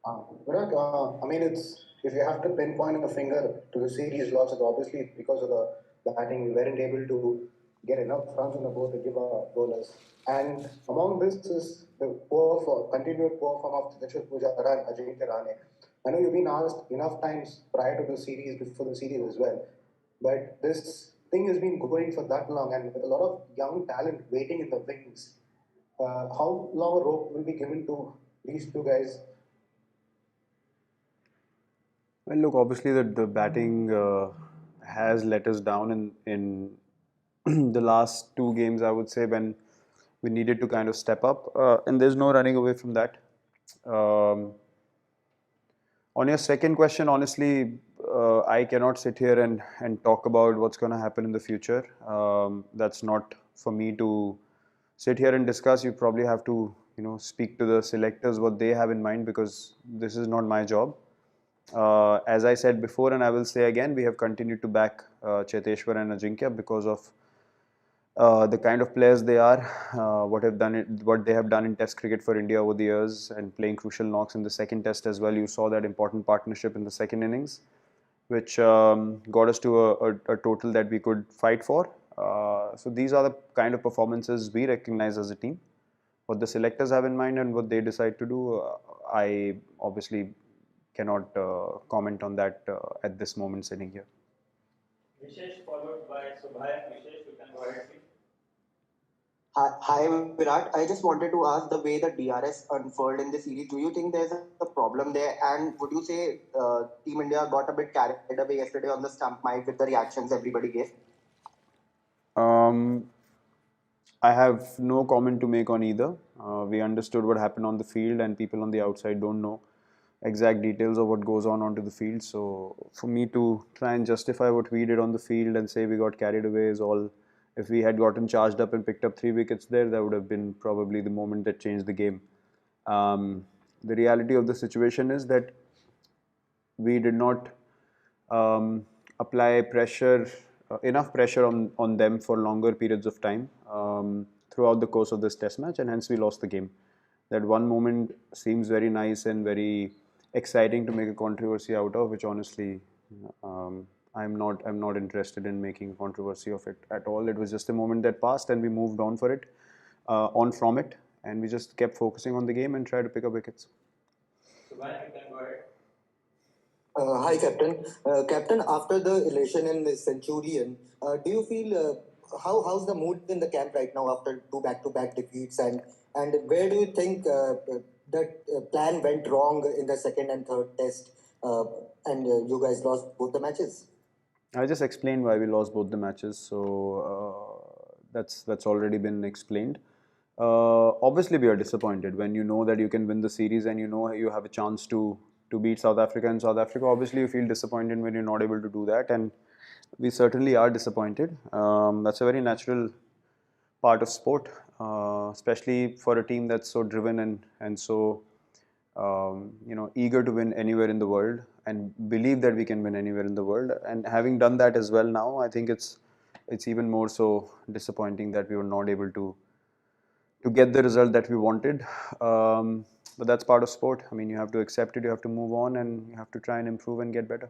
Virat, I mean, it's if you have to pinpoint a finger to the series loss, it's obviously because of the batting. We weren't able to get enough runs on the board to give our bowlers. And among this is the continued poor form of Chitra Pujara and Ajinkya Rane. I know you've been asked enough times prior to the series, before the series as well, but this thing has been going for that long, and with a lot of young talent waiting in the wings. How long a rope will be given to these two guys? Well, look, obviously the batting has let us down in the last two games. I would say when we needed to kind of step up, and there's no running away from that. Um, on your second question, honestly, I cannot sit here and talk about what's going to happen in the future. That's not for me to sit here and discuss. You probably have to, speak to the selectors what they have in mind because this is not my job. As I said before, and I will say again, we have continued to back Cheteshwar and Ajinkya because of the kind of players they are, what they have done in Test cricket for India over the years, and playing crucial knocks in the second Test as well. You saw that important partnership in the second innings, which got us to a total that we could fight for. So these are the kind of performances we recognize as a team. What the selectors have in mind and what they decide to do, I obviously cannot comment on that at this moment sitting here. Vishesh followed by Subhay. Vishesh, you can go ahead, please. Hi, Virat. I just wanted to ask the way the DRS unfolded in the series. Do you think there's a problem there? And would you say Team India got a bit carried away yesterday on the stump mic with the reactions everybody gave? Um, I have no comment to make on either. We understood what happened on the field, and people on the outside don't know exact details of what goes on onto the field. So, for me to try and justify what we did on the field and say we got carried away is all. If we had gotten charged up and picked up 3 wickets there, that would have been probably the moment that changed the game. The reality of the situation is that we did not apply pressure, enough pressure on them for longer periods of time throughout the course of this test match, and hence we lost the game. That one moment seems very nice and very exciting to make a controversy out of, which honestly I'm not interested in making a controversy of it at all. It was just a moment that passed and we moved on for it, on from it, and we just kept focusing on the game and tried to pick up wickets. Subhay, you can go ahead. Hi, Captain. Captain, after the election in the Centurion, do you feel how's the mood in the camp right now after two back-to-back defeats, and where do you think that plan went wrong in the second and third test, and you guys lost both the matches? I just explained why we lost both the matches, so that's already been explained. Obviously, we are disappointed when you know that you can win the series and you know you have a chance to beat South Africa in South Africa. Obviously, you feel disappointed when you're not able to do that, and we certainly are disappointed. That's a very natural part of sport, especially for a team that's so driven and so eager to win anywhere in the world and believe that we can win anywhere in the world. And having done that as well now, I think it's even more so disappointing that we were not able to get the result that we wanted. But that's part of sport. I mean, you have to accept it, you have to move on, and you have to try and improve and get better.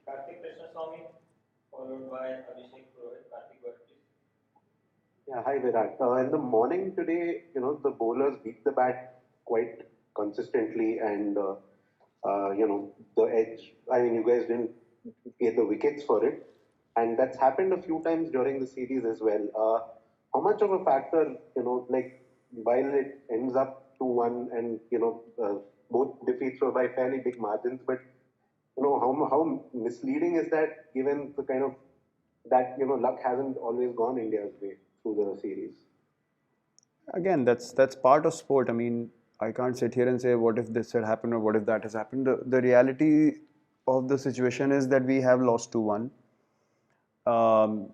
Karthik Krishnaswamy, followed by Abhishek Rohit. Karthik, go ahead, please. Yeah, hi Virat. In the morning today, the bowlers beat the bat quite consistently, and the edge. I mean, you guys didn't get the wickets for it, and that's happened a few times during the series as well. How much of a factor, like while it ends up 2-1, and both defeats were by fairly big margins, but how misleading is that given the kind of that luck hasn't always gone India's way through the series. Again, that's part of sport. I mean, I can't sit here and say what if this had happened or what if that has happened. The reality of the situation is that we have lost 2-1.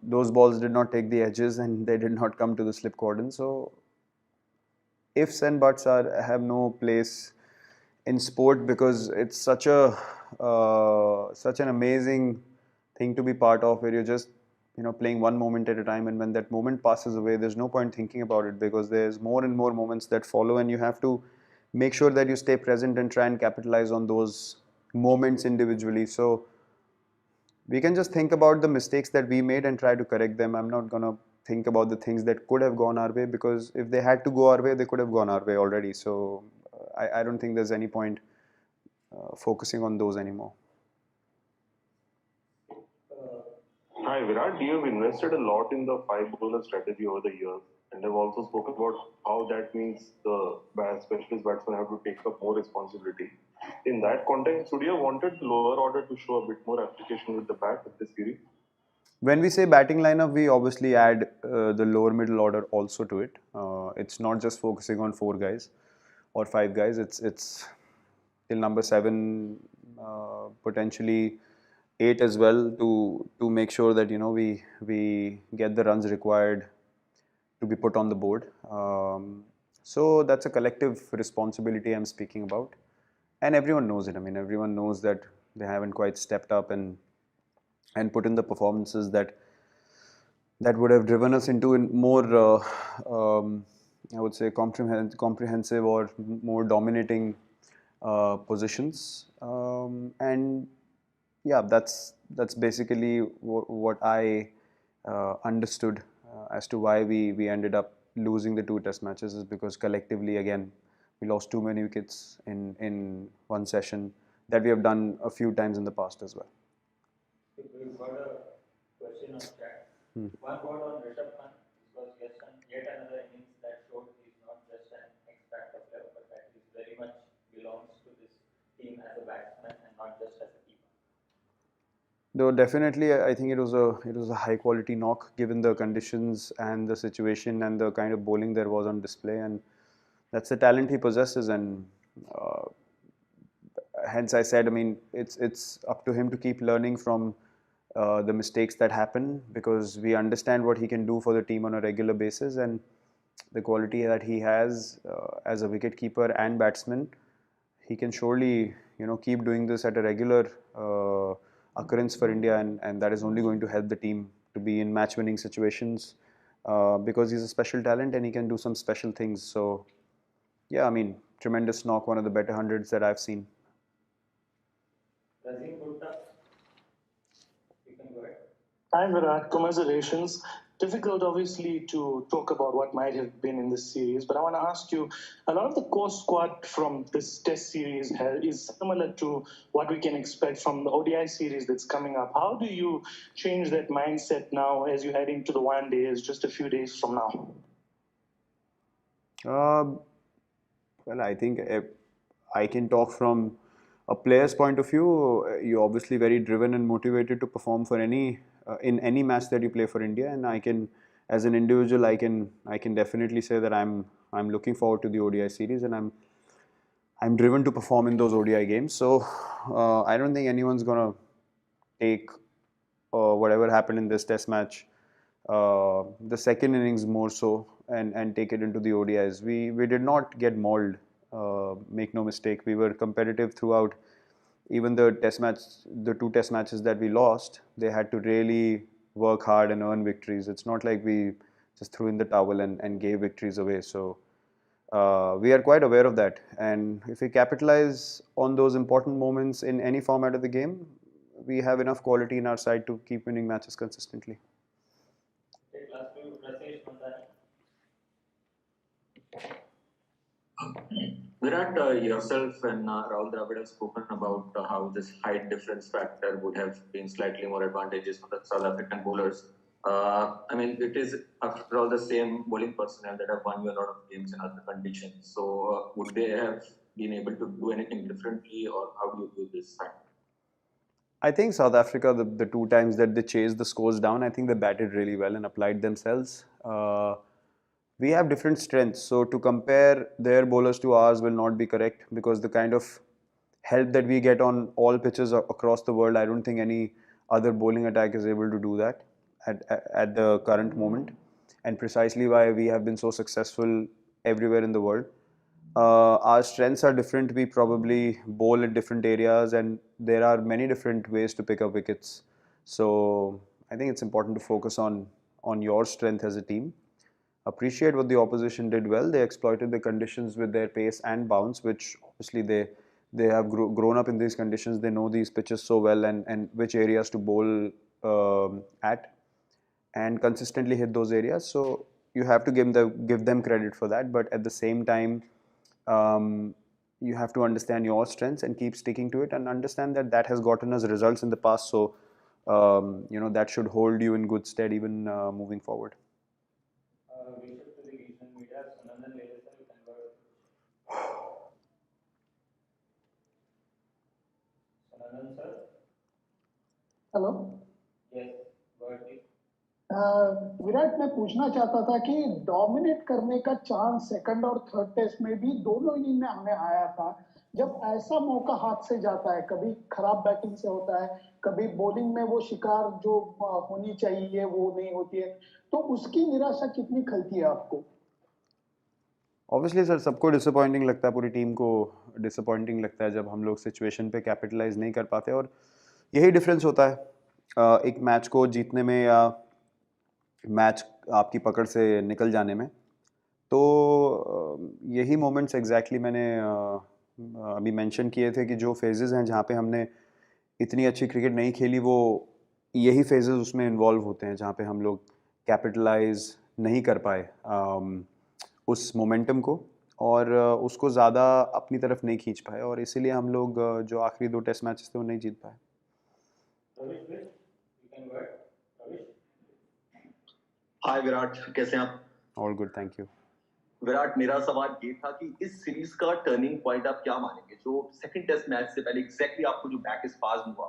Those balls did not take the edges and they did not come to the slip cordon. So ifs and buts have no place in sport because it's such an amazing thing to be part of, where you're just playing one moment at a time, and when that moment passes away, there's no point thinking about it because there's more and more moments that follow, and you have to make sure that you stay present and try and capitalize on those moments individually. So we can just think about the mistakes that we made and try to correct them. I'm not gonna think about the things that could have gone our way, because if they had to go our way, they could have gone our way already. So I don't think there's any point focusing on those anymore. Hi Virat, you have invested a lot in the five bowler strategy over the years, and have also spoken about how that means the specialist batsmen have to take up more responsibility. In that context, would you have wanted the lower order to show a bit more application with the bat in this series? When we say batting lineup, we obviously add the lower middle order also to it. It's not just focusing on four guys or five guys. It's till number seven, potentially eight as well, to make sure that we get the runs required to be put on the board. So that's a collective responsibility I'm speaking about, and everyone knows it. I mean, everyone knows that they haven't quite stepped up and put in the performances that would have driven us into more, I would say, comprehensive or more dominating positions. And yeah, that's basically what I understood as to why we ended up losing the two test matches, is because collectively, again, we lost too many wickets in one session, that we have done a few times in the past as well. We've got a question on chat. One word on Rishabh Khan. This was yet another innings that showed he's not just an X factor player, but that he very much belongs to this team as a batsman and not just as a keeper. Though definitely, I think it was a high quality knock given the conditions and the situation and the kind of bowling there was on display, and that's the talent he possesses. And uh, hence I said, I mean, it's up to him to keep learning from the mistakes that happen, because we understand what he can do for the team on a regular basis, and the quality that he has as a wicket keeper and batsman, he can surely keep doing this at a regular occurrence for India, and that is only going to help the team to be in match winning situations, because he's a special talent and he can do some special things. So yeah, I mean, tremendous knock, one of the better hundreds that I've seen. Razim Gupta, you can go ahead. Hi Virat, congratulations. Difficult, obviously, to talk about what might have been in this series, but I want to ask you, a lot of the core squad from this Test series is similar to what we can expect from the ODI series that's coming up. How do you change that mindset now as you head into the one days, just a few days from now? Well, I think I can talk from a player's point of view. You're obviously very driven and motivated to perform for any in any match that you play for India, and I can, as an individual, I can definitely say that I'm looking forward to the ODI series, and I'm driven to perform in those ODI games. So I don't think anyone's gonna take whatever happened in this Test match, the second innings more so, and take it into the ODIs. We did not get mauled. Make no mistake, we were competitive throughout. Even the Test match, the two Test matches that we lost, they had to really work hard and earn victories. It's not like we just threw in the towel and gave victories away. So we are quite aware of that, and if we capitalize on those important moments in any format of the game, we have enough quality in our side to keep winning matches consistently. Take last two, Rasesh Mandani. Virat, yourself and Rahul Dravid have spoken about how this height difference factor would have been slightly more advantageous for the South African bowlers. I mean, it is, after all, the same bowling personnel that have won you a lot of games in other conditions. So, would they have been able to do anything differently, or how do you view this factor? I think South Africa, the two times that they chased the scores down, I think they batted really well and applied themselves. We have different strengths, so to compare their bowlers to ours will not be correct, because the kind of help that we get on all pitches across the world, I don't think any other bowling attack is able to do that at the current moment, and precisely why we have been so successful everywhere in the world. Our strengths are different. We probably bowl in different areas, and there are many different ways to pick up wickets. So I think it's important to focus on your strength as a team. appreciate what the opposition did well. They exploited the conditions with their pace and bounce, which obviously they have grown up in these conditions. They know these pitches so well, and which areas to bowl at, and consistently hit those areas. So you have to give them credit for that. But at the same time, you have to understand your strengths and keep sticking to it, and understand that that has gotten us results in the past. So that should hold you in good stead even moving forward. We shift to the regional media. Sanandan Lele sir, you can go ahead. Sanandan sir, hello yes, go ahead please. Virat, मैं पूछना चाहता था कि dominate करने का chance second और third test में भी दोनों इनिंग में हमें आया था। जब ऐसा मौका हाथ से जाता है, कभी खराब बैटिंग से होता है, कभी बॉलिंग में वो शिकार जो होनी चाहिए वो नहीं होती है, तो उसकी निराशा कितनी खलती है आपको? ऑब्वियसली सर, सबको डिसअपॉइंटिंग लगता है, पूरी टीम को डिसअपॉइंटिंग लगता है जब हम लोग सिचुएशन पे कैपिटलाइज नहीं कर पाते। और यही डिफरेंस होता है एक मैच को जीतने में या मैच आपकी पकड़ से निकल जाने में। तो यही मोमेंट्स एग्जैक्टली मैंने अभी मेंशन किए थे कि जो फेजेस हैं जहाँ पे हमने इतनी अच्छी क्रिकेट नहीं खेली, वो यही फेजेस उसमें इन्वॉल्व होते हैं जहाँ पे हम लोग कैपिटलाइज नहीं कर पाए उस मोमेंटम को, और उसको ज़्यादा अपनी तरफ नहीं खींच पाए, और इसीलिए हम लोग जो आखिरी 2 टेस्ट मैचेस थे वो नहीं जीत पाए। Ravish, please, you can go ahead. Ravish. हाय विराट, कैसे हैं आप? All good, thank you. Virat, मेरा सवाल ये था कि इस सीरीज का टर्निंग पॉइंट आप क्या मानेंगे? जो सेकंड टेस्ट मैच से पहले एग्जैक्टली आपको जो बैक स्पाज्म हुआ,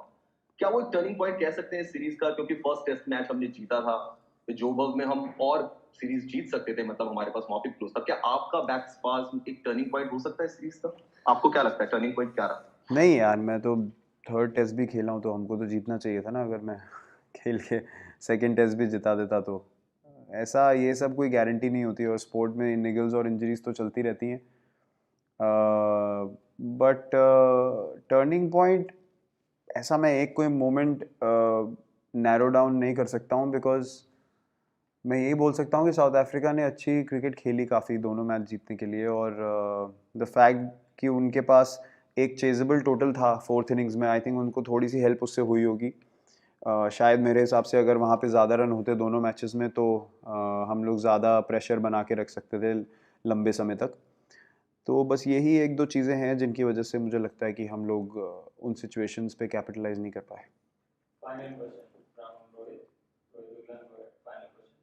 क्या वो एक टर्निंग पॉइंट कह सकते हैं इस सीरीज का? क्योंकि फर्स्ट टेस्ट मैच हमने जीता था, जोबर्ग में हम और सीरीज जीत सकते थे, मतलब हमारे पास मौके क्लोज था। क्या आपका बैक स्पाज्म एक टर्निंग पॉइंट हो सकता है इस सीरीज का? आपको क्या लगता है टर्निंग पॉइंट क्या रहा? नहीं यार, मैं तो थर्ड टेस्ट भी खेला हूँ, तो हमको तो जीतना चाहिए था ना। अगर मैं खेल के सेकंड टेस्ट भी जिता देता तो ऐसा, ये सब कोई गारंटी नहीं होती, और स्पोर्ट में निगल्स और इंजरीज तो चलती रहती हैं। बट टर्निंग पॉइंट ऐसा मैं एक कोई मोमेंट नैरो डाउन नहीं कर सकता हूँ, बिकॉज मैं यही बोल सकता हूँ कि साउथ अफ्रीका ने अच्छी क्रिकेट खेली काफ़ी दोनों मैच जीतने के लिए, और द फैक्ट कि उनके पास एक चेजेबल टोटल था फोर्थ इनिंग्स में, आई थिंक उनको थोड़ी सी हेल्प उससे हुई होगी। शायद मेरे हिसाब से अगर वहाँ पे ज़्यादा रन होते दोनों मैचेस में, तो हम लोग ज़्यादा प्रेशर बना के रख सकते थे लंबे समय तक। तो बस यही 1-2 चीज़ें हैं जिनकी वजह से मुझे लगता है कि हम लोग उन सिचुएशंस पे कैपिटलाइज नहीं कर पाए। Final question from Rohit. Rohit, you can go ahead. Final question.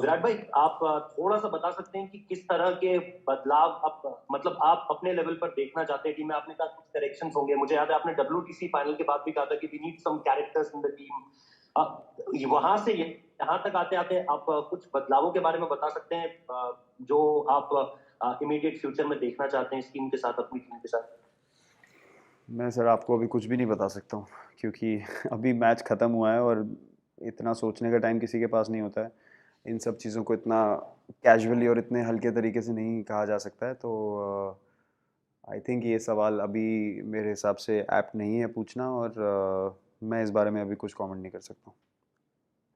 Virat भाई, आप थोड़ा सा बता सकते हैं कि किस तरह के बदलाव आप मतलब आप अपने लेवल पर देखना चाहते हैं टीम में? आपने कहा कुछ करेक्शंस होंगे, मुझे याद है आपने WTC फाइनल के बाद भी कहा था कि we need some characters in the team. वहां से यहाँ तक आते आते आप कुछ बदलावों के बारे में बता सकते हैं जो आप इमीडिएट फ्यूचर में देखना चाहते हैं इस टीम के साथ, अपनी टीम के साथ? मैं सर आपको अभी कुछ भी नहीं बता सकता हूँ, क्योंकि अभी मैच ख़त्म हुआ है और इतना सोचने का टाइम किसी के पास नहीं होता है। इन सब चीज़ों को इतना कैजुअली और इतने हल्के तरीके से नहीं कहा जा सकता है। तो आई थिंक ये सवाल अभी मेरे हिसाब से ऐप्ट नहीं है पूछना, और मैं इस बारे में अभी कुछ कमेंट नहीं कर सकता हूँ।